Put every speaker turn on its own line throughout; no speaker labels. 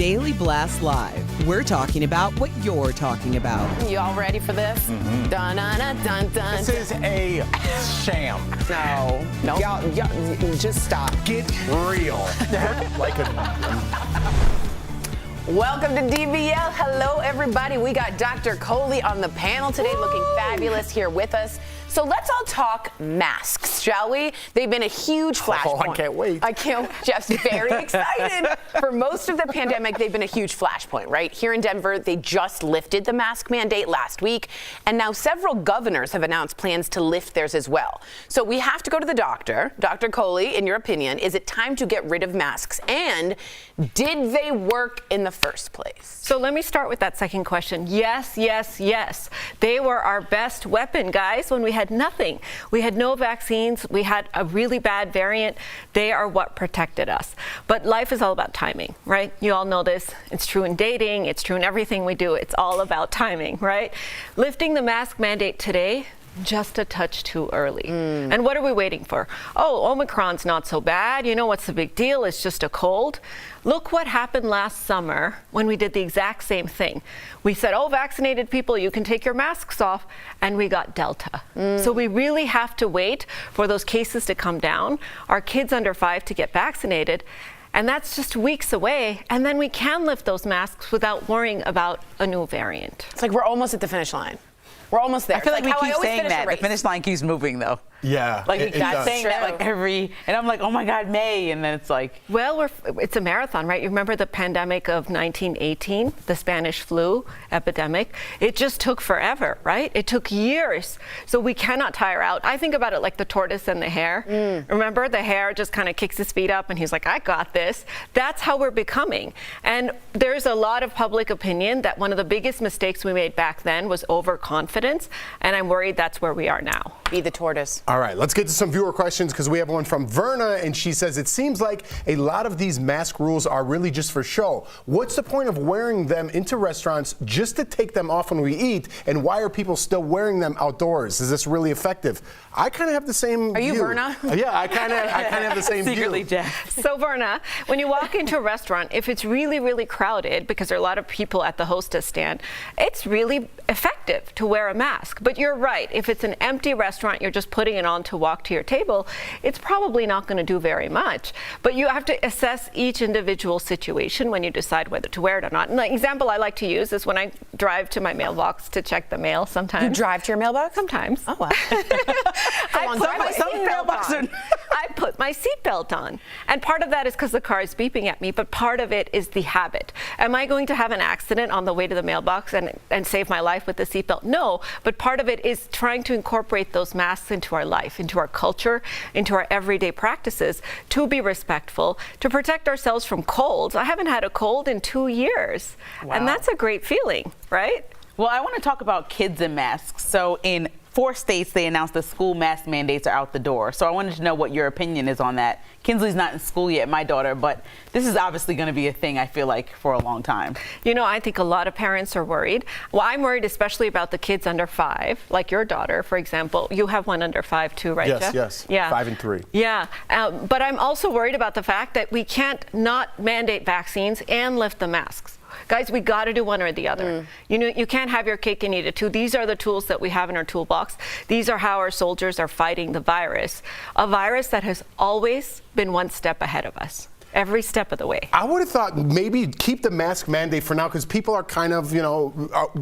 Daily Blast Live. We're talking about what you're talking about.
You all ready for this?
Mm-hmm.
Dun, dun, dun, dun, dun.
This is a sham.
No. Y'all, just stop.
Get real. Like
Welcome to DBL. Hello, everybody. We got Dr. Coley on the panel today, looking fabulous here with us. So let's all talk masks, shall we? They've been a huge flashpoint.
I can't wait.
I can't. Jeff's very excited. For most of the pandemic, they've been a huge flashpoint, right? Here in Denver, they just lifted the mask mandate last week, and now several governors have announced plans to lift theirs as well. So we have to go to the doctor. Dr. Coley, in your opinion, is it time to get rid of masks? And did they work in the first place?
So let me start with that second question. Yes, yes, yes. They were our best weapon, guys, when we had nothing. We had no vaccines. We had a really bad variant. They are what protected us. But life is all about timing, right? You all know this. It's true in dating. It's true in everything we do. It's all about timing, right? Lifting the mask mandate today, just a touch too early. And what are we waiting for? Oh, Omicron's not so bad. You know what's the big deal? It's just a cold. Look what happened last summer when we did the exact same thing. We said, oh, vaccinated people, you can take your masks off, and we got Delta. So we really have to wait for those cases to come down, our kids under 5 to get vaccinated, and that's just weeks away, and then we can lift those masks without worrying about a new variant.
It's like we're almost at the finish line. We're almost there.
I feel like we
how I
keep
always
saying
finish a
that. The
race.
finish line keeps moving, though.
Yeah.
Like we
it
keep
does.
saying that like and I'm like, oh my God, May, and then it's like.
Well, it's a marathon, right? You remember the pandemic of 1918, the Spanish flu epidemic? It just took forever, right? It took years. So we cannot tire out. I think about it like the tortoise and the hare. Remember, the hare just kind of kicks his feet up and he's like, I got this. That's how we're becoming. And there's a lot of public opinion that one of the biggest mistakes we made back then was overconfidence. And I'm worried that's where we are now.
Be the tortoise.
All right, let's get to some viewer questions because we have one from Verna, and she says, it seems like a lot of these mask rules are really just for show. What's the point of wearing them into restaurants just to take them off when we eat, and why are people still wearing them outdoors? Is this really effective? I kind of have the same
Are you
view.
Verna?
Yeah, I kind of have the same
Secretly,
view.
Jeff.
So Verna, when you walk into a restaurant, if it's really, really crowded, because there are a lot of people at the hostess stand, it's really effective to wear a mask. But you're right, if it's an empty restaurant, you're just putting it on to walk to your table, it's probably not going to do very much. But you have to assess each individual situation when you decide whether to wear it or not. And the example I like to use is when I drive to my mailbox to check the mail sometimes.
You drive to your mailbox?
Sometimes.
Oh, wow.
I put my seatbelt on. And part of that is because the car is beeping at me, but part of it is the habit. Am I going to have an accident on the way to the mailbox and save my life with the seatbelt? No, but part of it is trying to incorporate those masks into our life, into our culture, into our everyday practices, to be respectful, to protect ourselves from colds. I haven't had a cold in 2 years.
Wow.
And that's a great feeling, right?
Well, I want to talk about kids and masks. So in 4 states, they announced the school mask mandates are out the door. So I wanted to know what your opinion is on that. Kinsley's not in school yet, my daughter, but this is obviously going to be a thing, I feel like, for a long time.
You know, I think a lot of parents are worried. Well, I'm worried especially about the kids under 5, like your daughter, for example. You have one under 5 too, right,
Yes,
Jeff?
yes.
Yeah.
5 and 3.
Yeah, but I'm also worried about the fact that we can't not mandate vaccines and lift the masks. Guys, we got to do one or the other. You know, you can't have your cake and eat it too. These are the tools that we have in our toolbox. These are how our soldiers are fighting the virus, a virus that has always been one step ahead of us. Every step of the way.
I would have thought maybe keep the mask mandate for now because people are kind of,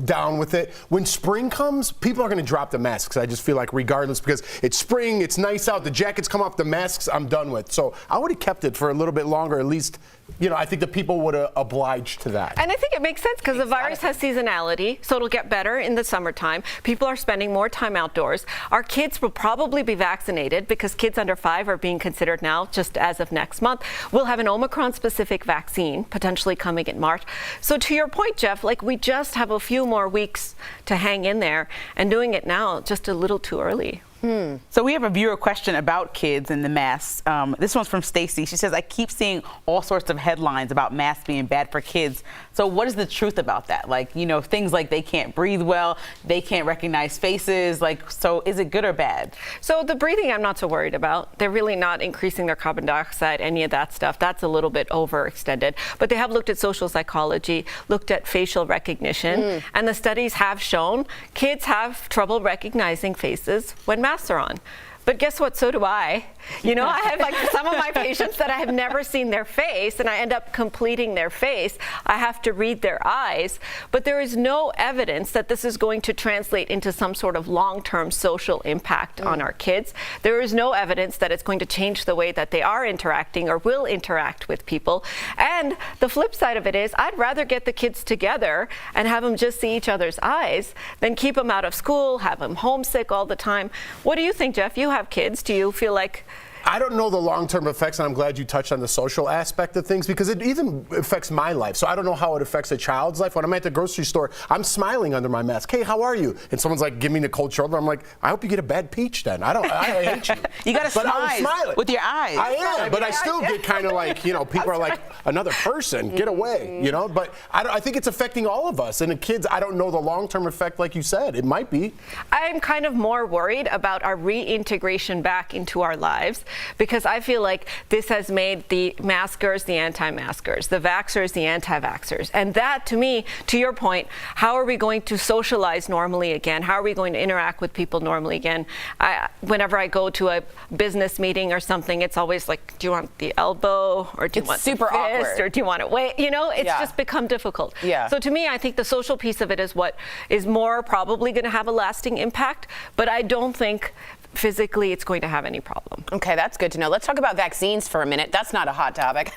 down with it. When spring comes, people are going to drop the masks. I just feel like regardless because it's spring, it's nice out, the jackets come off, the masks I'm done with. So I would have kept it for a little bit longer, at least. I think the people would have obliged to that.
And I think it makes sense because the virus has seasonality, so it'll get better in the summertime. People are spending more time outdoors. Our kids will probably be vaccinated because kids under 5 are being considered now just as of next month. We'll have an Omicron-specific vaccine potentially coming in March. So to your point, Jeff, we just have a few more weeks to hang in there, and doing it now just a little too early.
So we have a viewer question about kids and the masks. This one's from Stacy. She says, I keep seeing all sorts of headlines about masks being bad for kids. So what is the truth about that? Like, you know, things like they can't breathe well, they can't recognize faces. Like, so is it good or bad?
So the breathing, I'm not so worried about. They're really not increasing their carbon dioxide, any of that stuff. That's a little bit overextended. But they have looked at social psychology, looked at facial recognition, and the studies have shown kids have trouble recognizing faces when masks are on. But guess what? So do I. You know, I have like some of my patients that I have never seen their face, and I end up completing their face. I have to read their eyes. But there is no evidence that this is going to translate into some sort of long-term social impact on our kids. There is no evidence that it's going to change the way that they are interacting or will interact with people. And the flip side of it is, I'd rather get the kids together and have them just see each other's eyes than keep them out of school, have them homesick all the time. What do you think, Jeff? You have kids. Do you feel like...
I don't know the long-term effects, and I'm glad you touched on the social aspect of things, because it even affects my life. So I don't know how it affects a child's life. When I'm at the grocery store, I'm smiling under my mask. Hey, how are you? And someone's like, give me Nicole shoulder. I'm like, I hope you get a bad peach then. I hate you.
You got to
smile
with your eyes.
I am, but I still get kind of like, you know, people are like, another person, get away, you know? But I think it's affecting all of us. And the kids, I don't know the long-term effect like you said. It might be.
I'm kind of more worried about our reintegration back into our lives, because I feel like this has made the maskers the anti-maskers, the vaxxers the anti-vaxxers. And that, to me, to your point, how are we going to socialize normally again? How are we going to interact with people normally again? Whenever I go to a business meeting or something, it's always like, do you want the elbow, or do you want
super
the fist,
awkward,
or do you want it wait? You know, it's just become difficult.
Yeah.
So to me, I think the social piece of it is what is more probably going to have a lasting impact, but I don't think physically it's going to have any problem.
Okay, that's good to know. Let's talk about vaccines for a minute. That's not a hot topic.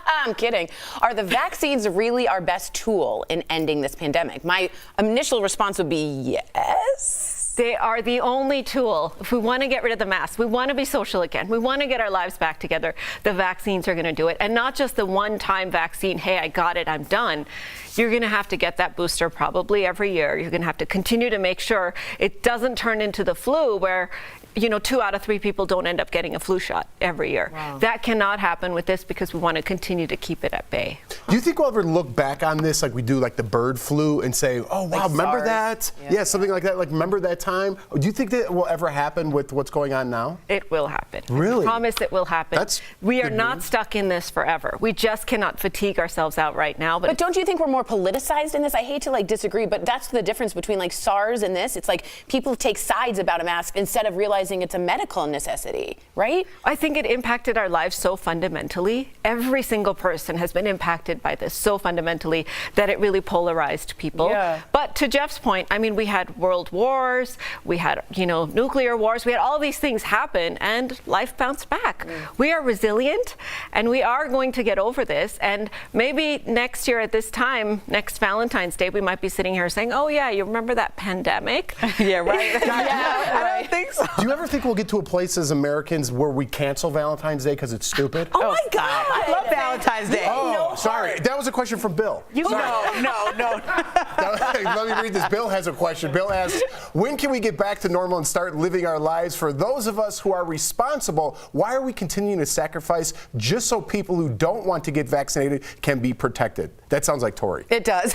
I'm kidding. Are the vaccines really our best tool in ending this pandemic? My initial response would be yes.
They are the only tool. If we want to get rid of the mask, we want to be social again, we want to get our lives back together, the vaccines are going to do it. And not just the one-time vaccine, hey, I got it, I'm done. You're going to have to get that booster probably every year. You're going to have to continue to make sure it doesn't turn into the flu where, you know, 2 out of 3 people don't end up getting a flu shot every year. Wow. That cannot happen with this, because we want to continue to keep it at bay.
Do you think we'll ever look back on this like we do like the bird flu and say, oh, wow,
like
remember
SARS?
that? Yeah, something like that. Like, remember that time? Do you think that will ever happen with what's going on now?
It will happen.
Really?
I promise it will happen. We are not stuck in this forever. We just cannot fatigue ourselves out right now.
But don't you think we're more politicized in this? I hate to like disagree, but that's the difference between like SARS and this. It's like people take sides about a mask instead of realizing it's a medical necessity, right?
I think it impacted our lives so fundamentally. Every single person has been impacted by this so fundamentally that it really polarized people.
Yeah.
But to Jeff's point, I mean, we had world wars, we had, you know, nuclear wars, we had all these things happen, and life bounced back. We are resilient, and we are going to get over this. And maybe next year at this time, next Valentine's Day, we might be sitting here saying, oh yeah, you remember that pandemic?
Yeah, right.
Yeah,
I don't think so.
Do you ever think we'll get to a place as Americans where we cancel Valentine's Day because it's stupid?
Oh my God.
I love Valentine's Day.
Oh, sorry. That was a question from Bill.
No.
Let me read this. Bill has a question. Bill asks, when can we get back to normal and start living our lives? For those of us who are responsible, why are we continuing to sacrifice just so people who don't want to get vaccinated can be protected? That sounds like Tori.
It does.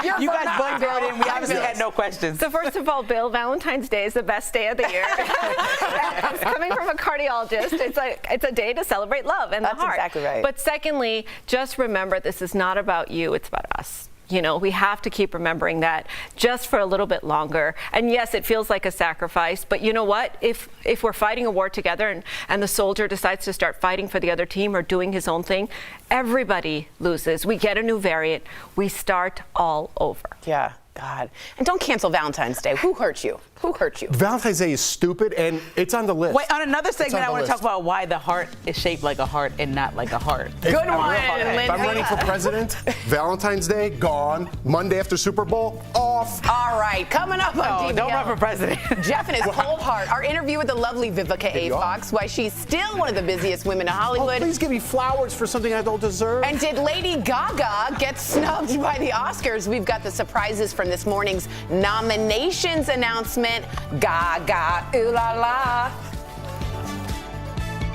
You guys bugged out and we obviously had no questions.
So first of all, Bill, Valentine's Day is the best day of the year. It's coming from a cardiologist. It's a day to celebrate love and the heart.
That's exactly right.
But secondly, just remember, this is not about you, it's about us. You know, we have to keep remembering that just for a little bit longer. And yes, it feels like a sacrifice, but you know what? If we're fighting a war together and the soldier decides to start fighting for the other team or doing his own thing, everybody loses. We get a new variant. We start all over.
Yeah, God. And don't cancel Valentine's Day. Who hurt you? Who hurt you?
Valentine's Day is stupid, and it's on the list.
Wait, on another segment, I want to
list.
talk about why the heart is shaped like a heart and not like a heart.
Good one,
If I'm running for president, Valentine's Day, gone. Monday after Super Bowl, off.
All right, coming up on DBL.
Don't run for president.
Jeff and his cold heart. Our interview with the lovely Vivica A. Fox, why she's still one of the busiest women in
Oh,
Hollywood.
please give me flowers for something I don't deserve.
And did Lady Gaga get snubbed by the Oscars? We've got the surprises from from this morning's nominations announcement. Gaga, ooh la la.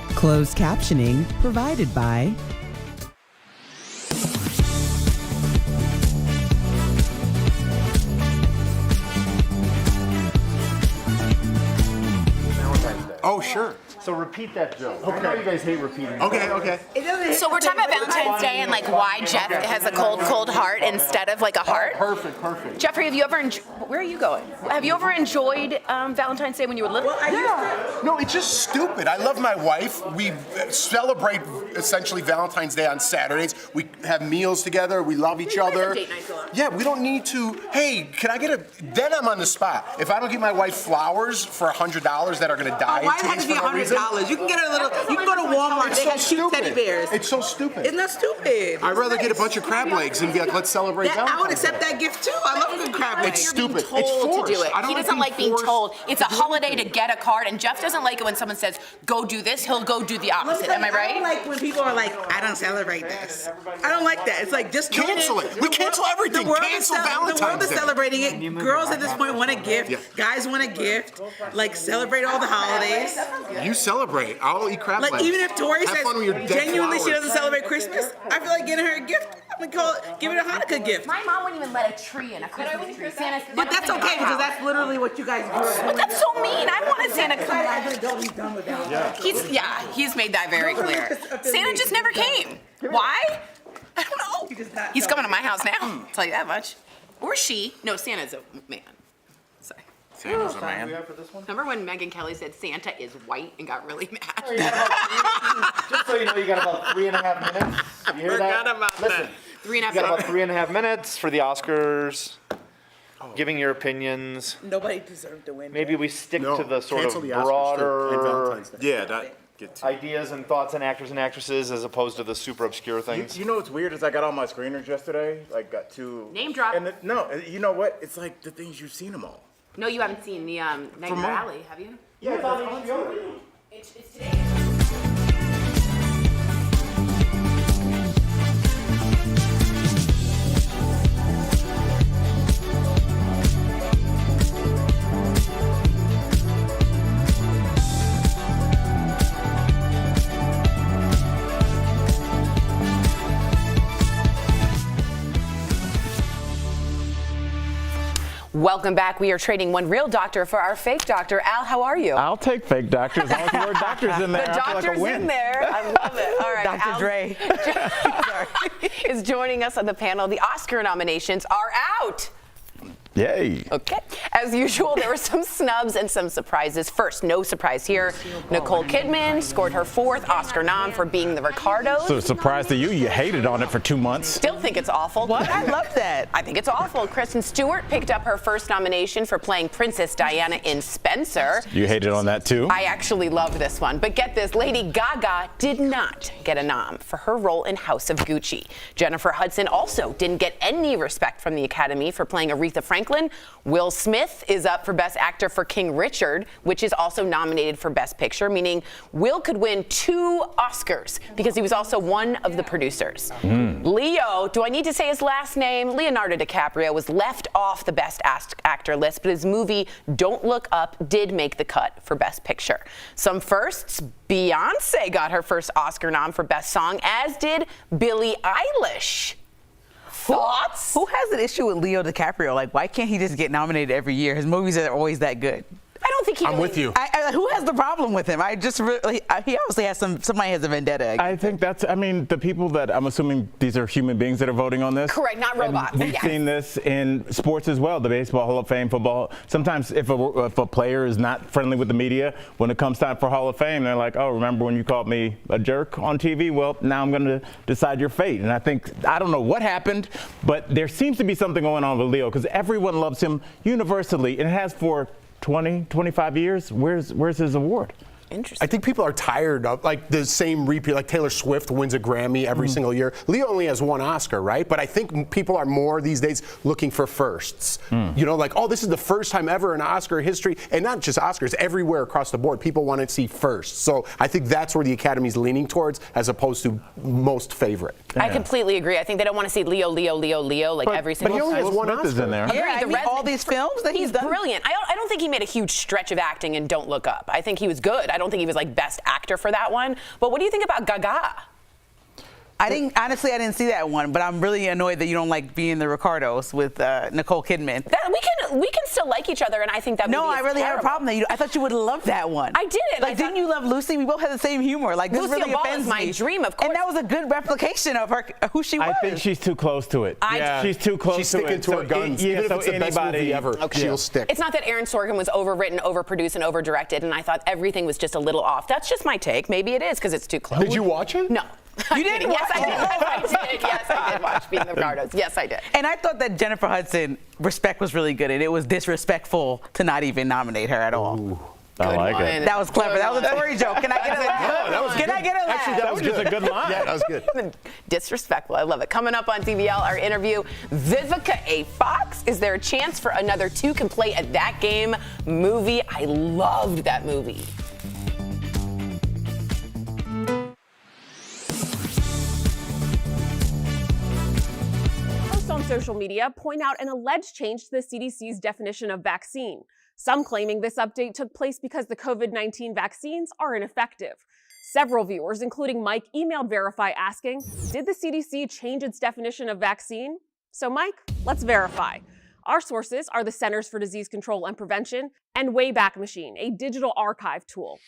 Closed captioning provided by
Oh, sure.
So repeat that joke. I know you guys hate repeating.
Okay.
So we're talking about Valentine's Day and like why Jeff has a cold heart instead of like a heart.
Perfect.
Jeffrey, have you ever where are you going? Have you ever enjoyed Valentine's Day when you were little?
No, it's just stupid. I love my wife. We celebrate essentially Valentine's Day on Saturdays. We have meals together. We love each other.
Date night go on.
Yeah, we don't need to. Hey, can I get then I'm on the spot. If I don't get my wife flowers for $100 that are going to die
Why
in 2
does it have
weeks
to be
for no reason.
$100? You can get a little. You can go to Walmart.
It's
They
so
have cute
stupid.
teddy bears.
It's so stupid.
Isn't that stupid?
I'd rather get a bunch of crab legs and be like, let's celebrate
I would
Valentine's
accept
Day.
that gift too. I love a good crab leg.
It's stupid.
Told
It's forced.
to do it.
I don't
He doesn't like being
forced
told. It's a
to do
holiday
anything.
to get a card, and Jeff doesn't like it when someone says, go do this, he'll go do the opposite. Am I
I don't
right?
like when people are like, I don't celebrate this. I don't like that. It's like just do
Cancel it. We cancel everything.
The world
Cancel
is The world
Valentine's
is
Day.
celebrating it. Girls at this point want a gift.
Yeah.
Guys want a gift. Like celebrate all the holidays.
You celebrate. I'll eat crab
Like
legs.
even if Tori
Have
says
fun with your dead
genuinely she
flowers.
doesn't celebrate Christmas, I feel like getting her a gift. I'm gonna give it a Hanukkah gift.
My mom wouldn't even let a tree in a Christmas tree.
But that's okay because that's literally what you guys do.
But that's so mean. I want a Santa Claus.
I'm an adult. He's done with that.
He's made that very clear. Santa just never came. Why? I don't know. He's coming to my house now. I'll tell you that much. Or she. No, Santa's a man. Sorry.
Santa's a man.
Remember when Megyn Kelly said Santa is white and got really mad?
Just so you know, you got about 3.5 minutes. You hear
Forgot
that?
about
Listen,
that. 3.5
you got about
minutes.
3.5 minutes for the Oscars. Giving your opinions.
Nobody deserved to win.
Maybe we stick
No,
to the sort
cancel
of
the Oscars too, and
broader
Valentine's Day.
Yeah, that gets.
ideas and thoughts on actors and actresses as opposed to the super obscure things.
You know what's weird is I got all my screeners yesterday. Like got two.
Name drop.
And no, you know what? It's like the things you've seen them all.
No, you haven't seen the Niagara
From what?
Alley, have you?
Yeah, it's on HBO.
It's today. Welcome back. We are trading one real doctor for our fake doctor. Al, how are you?
I'll take fake doctors. As long as the word doctor's in there.
The
I feel like a
doctor's
win.
in there. I love it. All right.
Dr.
Al
Dre.
is joining us on the panel. The Oscar nominations are out.
Yay.
Okay. As usual, there were some snubs and some surprises. First, no surprise here. Nicole Kidman scored her 4th Oscar nom for being the Ricardos.
So surprise to you, you hated on it for 2 months.
Still think it's awful.
What? I love that.
I think it's awful. Kristen Stewart picked up her first nomination for playing Princess Diana in Spencer.
You hated on that too?
I actually love this one. But get this, Lady Gaga did not get a nom for her role in House of Gucci. Jennifer Hudson also didn't get any respect from the Academy for playing Aretha Franklin. Will Smith is up for Best Actor for King Richard, which is also nominated for Best Picture, meaning Will could win 2 Oscars because he was also one of the producers. Leo, do I need to say his last name? Leonardo DiCaprio was left off the Best Actor list, but his movie Don't Look Up did make the cut for Best Picture. Some firsts, Beyonce got her first Oscar nom for Best Song, as did Billie Eilish. Thoughts?
Who has an issue with Leo DiCaprio? Like, why can't he just get nominated every year? His movies are always that good.
I don't think he.
I'm with you.
Who has the problem with him? I just really, he obviously has somebody has a vendetta.
I think the people that I'm assuming these are human beings that are voting on this.
Correct, not robots.
And we've
Yes.
seen this in sports as well, the Baseball Hall of Fame, football. Sometimes if a player is not friendly with the media, when it comes time for Hall of Fame, they're like, oh, remember when you called me a jerk on TV? Well, now I'm going to decide your fate. And I don't know what happened, but there seems to be something going on with Leo because everyone loves him universally and has for 20, 25 years. Where's his award?
Interesting.
I think people are tired of like the same repeat. Like Taylor Swift wins a Grammy every single year. Leo only has one Oscar, right? But I think people are more these days looking for firsts. You know, like, oh, this is the first time ever in Oscar history, and not just Oscars, everywhere across the board. People want to see first. So I think that's where the Academy's leaning towards, as opposed to most favorite.
I completely agree. I think they don't want to see Leo like every single
But he only has one Oscar.
in there.
Yeah, I mean, all these films that he's done.
Brilliant. I don't think he made a huge stretch of acting in Don't Look Up. I think he was good. I don't think he was like best actor for that one. But what do you think about Gaga?
I didn't see that one, but I'm really annoyed that you don't like being the Ricardos with Nicole Kidman.
We can still like each other, and I think that movie
No,
is
I really have a
terrible.
problem that I thought you would love that one.
I didn't.
Like, didn't you love Lucy? We both had the same humor. Like, this
Lucille
really
Ball
offends
is my
me.
dream, of course.
And that was a good replication of her, who she was.
I think she's too close to it.
Yeah.
She's too close
She's
to
sticking
it.
to her guns. Even if it's the best movie ever, she'll stick.
It's not that Aaron Sorkin was overwritten, overproduced, and overdirected, and I thought everything was just a little off. That's just my take. Maybe it is because it's too close.
Did you watch it?
No.
You didn't
Yes,
watch
I did.
it?
Yes, I did. Yes, I did watch Being the Ricardos. Yes, I did.
And I thought that Jennifer Hudson, Respect was really good, and it was disrespectful to not even nominate her at all.
Ooh, I like it.
That was clever. That was a Tory joke. Can I get a laugh? Can I get a laugh?
Actually, that was just a good line. Yeah, that was good.
Disrespectful. I love it. Coming up on DBL, our interview, Vivica A. Fox. Is there a chance for another Two Can Play at That Game movie? I loved that movie.
On social media point out an alleged change to the CDC's definition of vaccine. Some claiming this update took place because the COVID-19 vaccines are ineffective. Several viewers, including Mike, emailed Verify asking, did the CDC change its definition of vaccine? So Mike, let's verify. Our sources are the Centers for Disease Control and Prevention and Wayback Machine, a digital archive tool.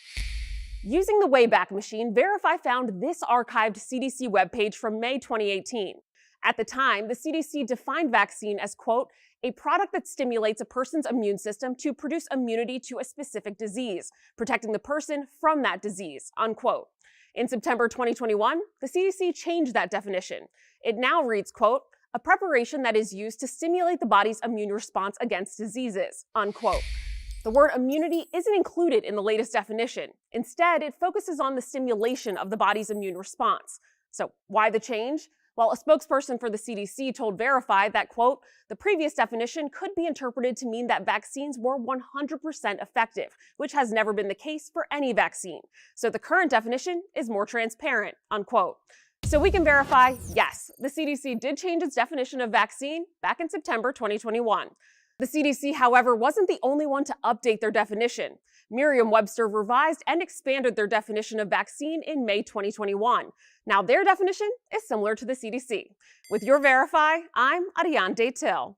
Using the Wayback Machine, Verify found this archived CDC webpage from May 2018. At the time, the CDC defined vaccine as, quote, a product that stimulates a person's immune system to produce immunity to a specific disease, protecting the person from that disease, unquote. In September 2021, the CDC changed that definition. It now reads, quote, a preparation that is used to stimulate the body's immune response against diseases, unquote. The word immunity isn't included in the latest definition. Instead, it focuses on the stimulation of the body's immune response. So why the change? Well, a spokesperson for the CDC told Verify that, quote, the previous definition could be interpreted to mean that vaccines were 100% effective, which has never been the case for any vaccine. So the current definition is more transparent, unquote. So we can verify, yes, the CDC did change its definition of vaccine back in September 2021. The CDC, however, wasn't the only one to update their definition. Merriam-Webster revised and expanded their definition of vaccine in May 2021. Now their definition is similar to the CDC. With your Verify, I'm Ariane Till.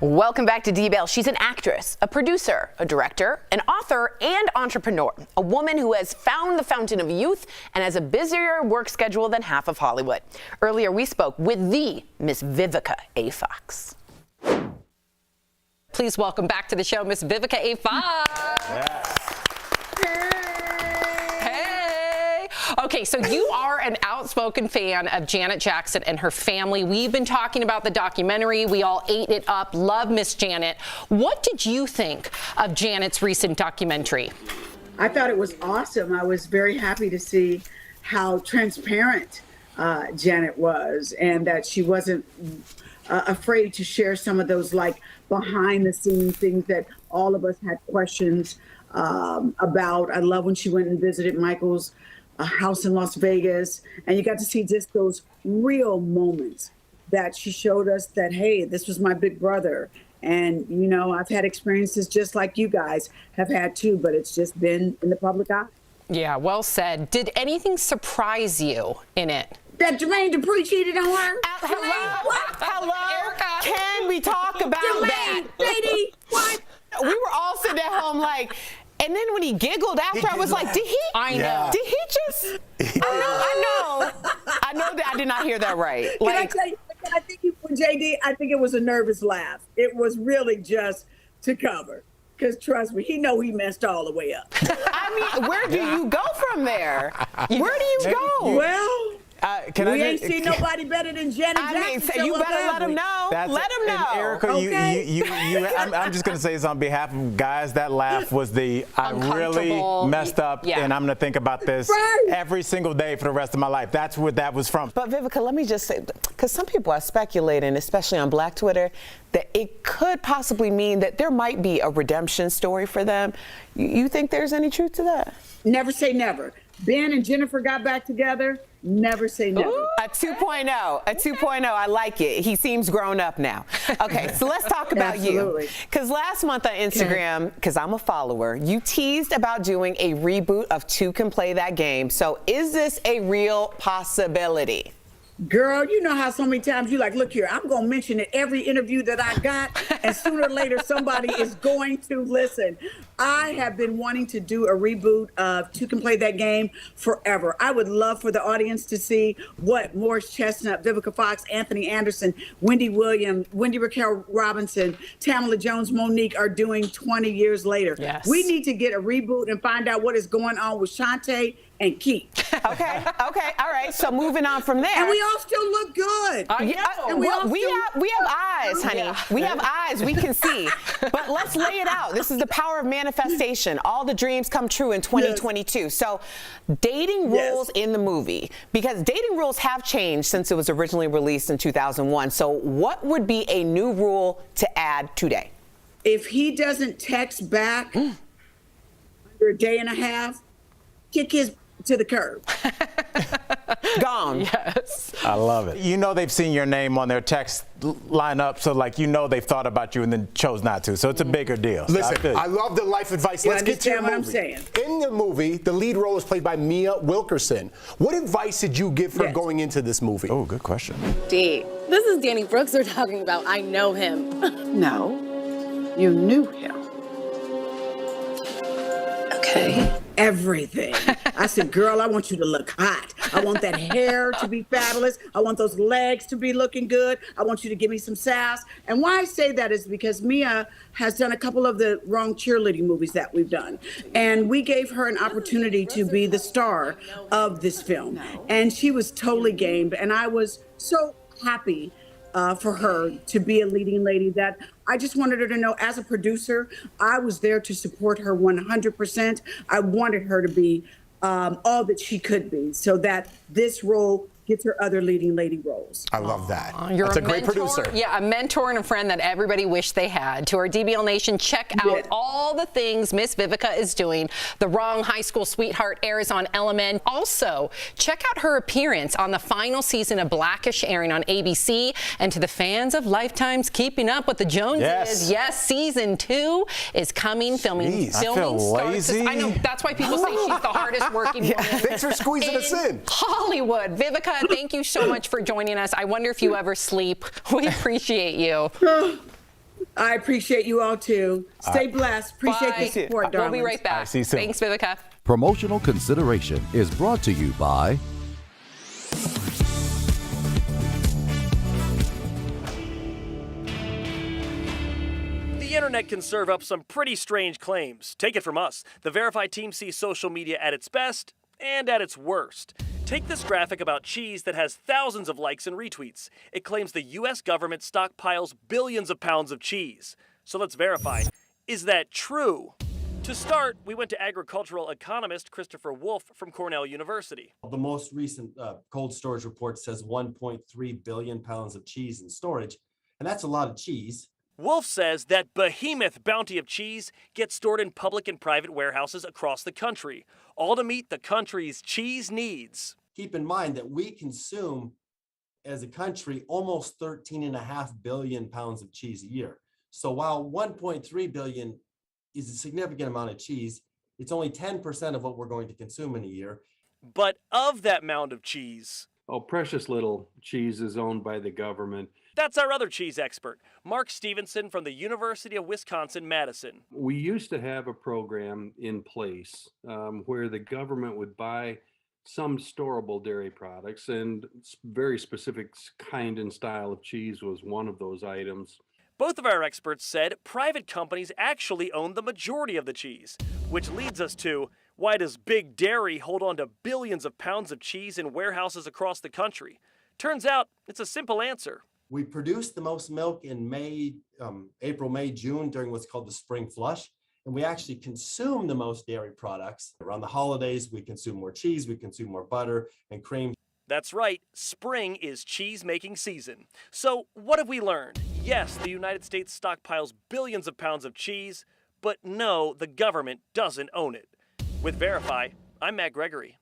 Welcome back to DBL. She's an actress, a producer, a director, an author, and entrepreneur. A woman who has found the fountain of youth and has a busier work schedule than half of Hollywood. Earlier, we spoke with the Miss Vivica A. Fox. Please welcome back to the show, Miss Vivica A. Fox.
Yes.
Okay, so you are an outspoken fan of Janet Jackson and her family. We've been talking about the documentary. We all ate it up. Love Miss Janet. What did you think of Janet's recent documentary?
I thought it was awesome. I was very happy to see how transparent Janet was, and that she wasn't afraid to share some of those like behind the scenes things that all of us had questions about. I love when she went and visited Michael's house in Las Vegas, and you got to see just those real moments that she showed us that, hey, this was my big brother. And, you know, I've had experiences just like you guys have had too, but it's just been in the public eye.
Yeah, well said. Did anything surprise you in it?
That Jermaine Dupri cheated on her?
Hello?
What?
Hello?
Erica.
Can we talk about that?
Lady, what?
We were all sitting at home like, and then when he giggled after, I was like, did he?
I know.
Did he just?
I know. I know that I did not hear that right.
Can I tell you, I think for JD, I think it was a nervous laugh. It was really just to cover. Because trust me, he messed all the way up.
I mean, where do you go from there? Where do you go?
Well, we ain't seen nobody better than Janet Jackson.
You better let him know. Let him know.
And Erica,
Okay.
I'm just going to say this on behalf of guys. That laugh was I really messed up, and I'm going to think about this every single day for the rest of my life. That's what that was from.
But Vivica, let me just say, because some people are speculating, especially on Black Twitter, that it could possibly mean that there might be a redemption story for them. You think there's any truth to that?
Never say never. Ben and Jennifer got back together. Never say never.
Ooh, a 2.0. A 2.0. I like it. He seems grown up now. Okay, so let's talk about you. Because last month on Instagram, because I'm a follower, you teased about doing a reboot of Two Can Play That Game. So is this a real possibility?
Girl, you know how so many times you like, look here, I'm going to mention it every interview that I got, and sooner or later somebody is going to listen. I have been wanting to do a reboot of Two Can Play That Game forever. I would love for the audience to see what Morris Chestnut, Vivica Fox, Anthony Anderson, Wendy Williams, Wendy Raquel Robinson, Tamala Jones, Monique are doing 20 years later.
Yes.
We need to get a reboot and find out what is going on with Shantae and Keith.
Okay, all right. So moving on from there.
And we all still look good.
And we have eyes, honey.
Yeah.
We have eyes. We can see. But let's lay it out. This is the power of manifestation. All the dreams come true in 2022. Yes. So dating rules in the movie, because dating rules have changed since it was originally released in 2001. So what would be a new rule to add today?
If he doesn't text back under a day and a half, kick his to the curb.
Gone.
Yes.
I love it. You know they've seen your name on their text lineup, so they've thought about you and then chose not to. So it's a bigger deal.
Listen, I love the life advice. Let's get to your movie.
I'm saying.
In the movie, the lead role is played by Mia Wilkerson. What advice did you give her going into this movie?
Oh, good question.
D, this is Danny Brooks we're talking about. I know him.
No, you knew him.
Okay.
Everything. I said, girl, I want you to look hot. I want that hair to be fabulous. I want those legs to be looking good. I want you to give me some sass. And why I say that is because Mia has done a couple of the wrong cheerleading movies that we've done. And we gave her an opportunity to be the star of this film. And she was totally game. And I was so happy for her to be a leading lady that I just wanted her to know, as a producer, I was there to support her 100%. I wanted her to be all that she could be so that this role gets her other leading lady roles.
I love that.
You're
That's a great producer.
Yeah, a mentor and a friend that everybody wished they had. To our DBL Nation, check out all the things Miss Vivica is doing. The Wrong High School Sweetheart airs on LMN. Also, check out her appearance on the final season of Blackish airing on ABC. And to the fans of Lifetime's Keeping Up with the Joneses, yes, season 2 is coming. Filming
I feel lazy.
I know, that's why people say she's the hardest working woman.
Thanks for squeezing us in.
Hollywood. Vivica, thank you so much for joining us. I wonder if you ever sleep. We appreciate you.
I appreciate you all too. Stay blessed. Appreciate the support, darling.
We'll be right back.
See you soon.
Thanks, Vivica.
Promotional consideration is brought to you by
The internet can serve up some pretty strange claims. Take it from us. The Verified team sees social media at its best and at its worst. Take this graphic about cheese that has thousands of likes and retweets. It claims the U.S. government stockpiles billions of pounds of cheese. So let's verify. Is that true? To start, we went to agricultural economist Christopher Wolf from Cornell University.
The most recent cold storage report says 1.3 billion pounds of cheese in storage, and that's a lot of cheese.
Wolf says that behemoth bounty of cheese gets stored in public and private warehouses across the country, all to meet the country's cheese needs.
Keep in mind that we consume, as a country, almost 13.5 billion pounds of cheese a year. So while 1.3 billion is a significant amount of cheese, it's only 10% of what we're going to consume in a year.
But of that mound of cheese,
precious little cheese is owned by the government.
That's our other cheese expert, Mark Stevenson from the University of Wisconsin-Madison.
We used to have a program in place where the government would buy some storable dairy products, and very specific kind and style of cheese was one of those items.
Both of our experts said private companies actually own the majority of the cheese, which leads us to, why does Big Dairy hold on to billions of pounds of cheese in warehouses across the country? Turns out it's a simple answer.
We produce the most milk in April, May, June during what's called the spring flush. And we actually consume the most dairy products. Around the holidays, we consume more cheese, we consume more butter and cream.
That's right, spring is cheese-making season. So what have we learned? Yes, the United States stockpiles billions of pounds of cheese, but no, the government doesn't own it. With Verify, I'm Matt Gregory.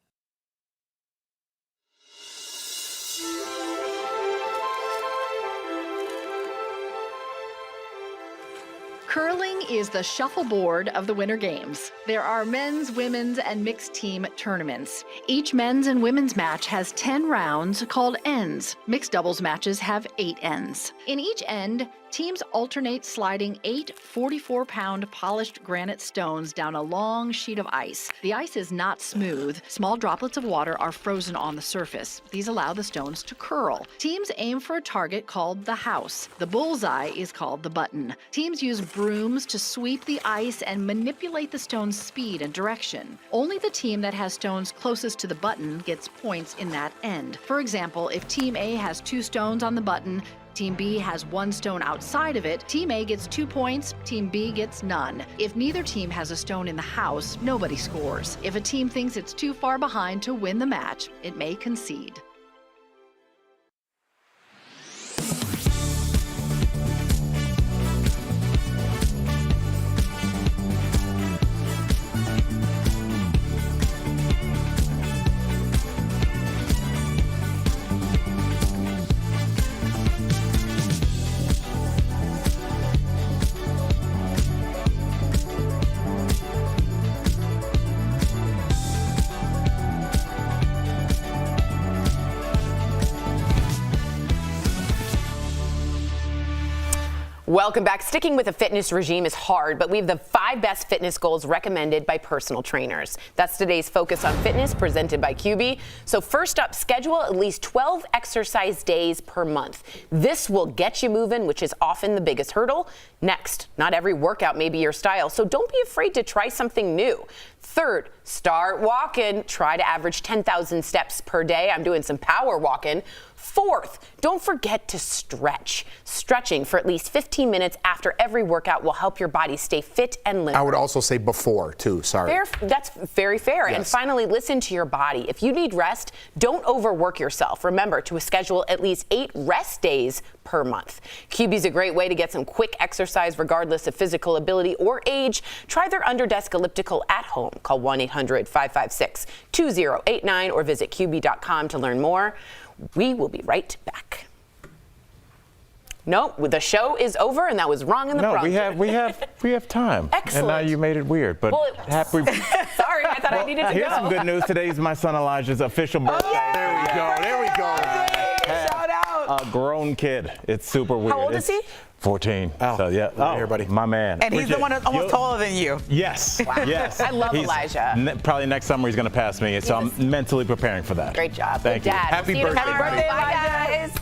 Curling is the shuffleboard of the Winter Games. There are men's, women's, and mixed team tournaments. Each men's and women's match has 10 rounds called ends. Mixed doubles matches have 8 ends. In each end, teams alternate sliding 8 44-pound polished granite stones down a long sheet of ice. The ice is not smooth. Small droplets of water are frozen on the surface. These allow the stones to curl. Teams aim for a target called the house. The bullseye is called the button. Teams use brooms to sweep the ice and manipulate the stone's speed and direction. Only the team that has stones closest to the button gets points in that end. For example, if Team A has 2 stones on the button, Team B has 1 stone outside of it, Team A gets 2 points, Team B gets none. If neither team has a stone in the house, nobody scores. If a team thinks it's too far behind to win the match, it may concede.
Welcome back. Sticking with a fitness regime is hard, but we have the 5 best fitness goals recommended by personal trainers. That's today's Focus on Fitness presented by QB. So first up, schedule at least 12 exercise days per month. This will get you moving, which is often the biggest hurdle. Next, not every workout may be your style, so don't be afraid to try something new. Third, start walking. Try to average 10,000 steps per day. I'm doing some power walking. Fourth, don't forget to stretch. Stretching for at least 15 minutes after every workout will help your body stay fit and limber.
I would also say before, too. Sorry.
That's very fair.
Yes.
And finally, listen to your body. If you need rest, don't overwork yourself. Remember to schedule at least 8 rest days per month. QB is a great way to get some quick exercise regardless of physical ability or age. Try their under-desk elliptical at home. Call 1-800-556-2089 or visit QB.com to learn more. We will be right back. No, the show is over, and that was wrong in the front.
No, we have time.
Excellent.
And now you made it weird, but happy.
Sorry, I thought I needed to go.
Here's some good news. Today's my son Elijah's official birthday.
There we go. There we go.
Shout out.
A grown kid. It's super weird.
How old is he?
14. So yeah,
here, buddy.
My man.
And he's the one that's almost taller than you.
Yes. Yes.
I love Elijah.
Probably next summer he's going to pass me, so I'm mentally preparing for that.
Great job.
Thank
Good
you.
dad.
Happy
We'll see you
birthday.
tomorrow.
Happy birthday,
Bye, guys.